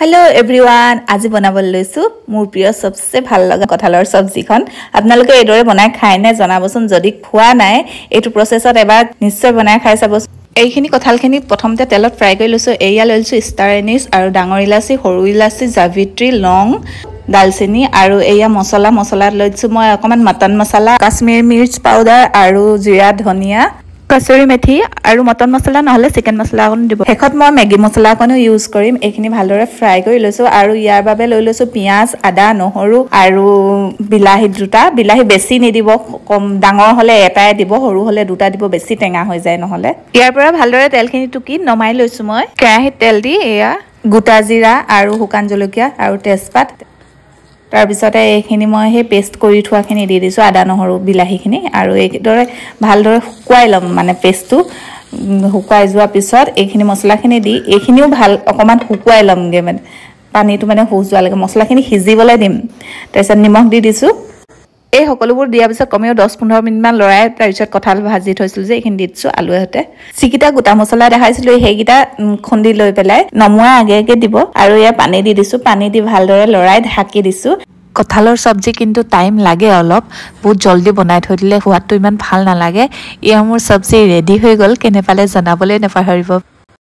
hello everyone আজি বনাবলৈ লৈছো মোৰ প্ৰিয় সবচে ভাল লগা কঁঠালৰ সবজিখন আপোনালোকে এদৰে বনাই খাই নে জনাবচোন যদি খোৱা নাই এটো প্ৰসেছত এবাৰ নিশ্চয় বনাই খাই চাব এইখিনি কঁঠালখিনি প্ৰথমতে তেলত ফ্ৰাই কৰি লৈছো এয়া লৈছো ষ্টাৰ এনিছ আৰু ডাঙৰ ইলাচি সৰু ইলাচি জাবিত্ৰী লং দালচিনি আৰু এয়া মছলা লৈছো মই অকমান মটন মছলা কাশ্মীৰ মিৰ্চ পাউডাৰ আৰু জিৰা ধনিয়া कसुरी मेथी और मटन मसला নহলে চিকেন মছলা অকন দিব হেখত মই মেগি মছলা অকনো ইউজ কৰিম এইখিনি ভালদৰে ফ্ৰাই কৰি লৈছো আৰু ইয়াৰ বাবে লৈ লৈছো পিয়াজ আদা নহৰু আৰু বিলাহী দুটা বিলাহী বেছি নিদিব কম ডাঙৰ হলে এটাই দিব সৰু হলে দুটা দিব বেছি টেঙা হৈ যায় নহলে ইয়াৰ পৰা ভালদৰে তেলখিনি টুকি নমাই লৈছো মই কেৰাহীত তেল দি এয়া গোটা জিৰা আৰু শুকান জলকীয়া আৰু তেজপাত তাৰ পিছতে এইখিনি মই হে পেষ্ট কৰি থোৱাখিনি দি দিছো আদা নহৰু বিলাহীখিনি আৰু এইদৰে ভালদৰে শুকুৱাই লম মানে পেষ্টটো শুকুৱাই যোৱা পিছত এইখিনি মছলাখিনি দি এইখিনিও ভাল অকমান শুকুৱাই লমগে মানে পানীটো মানে হুজোৱা লাগে মছলাখিনি সিজিবলৈ দিম তাৰপিছত নিমখ দি দিছো এই সকলোবোৰ দিয়া পিছত কমেও 10-15 মিনিট মান লৰাই তাৰ পিছত কঁঠাল ভাজি থৈছিল যে এইখিনি দিছো আলুহতে চিকিটা গোটা মছলা দেখাইছিলো হেগিটা খুন্দি লৈ পেলাই নমুৱা আগেগে দিব আৰু ইয়া পানী দি দিছো পানী দি ভালদৰে লৰাই ঢাকি দিছো কঁঠালৰ সবজি কিন্তু টাইম লাগে অলপ বহুত জলদি বনাই থৈ দিলে সোৱাদটো ইমান ভাল নালাগে ইয়া মোৰ সবজি ৰেডি হৈ গল কেনে পালে জনাবলৈ নেপাহৰিব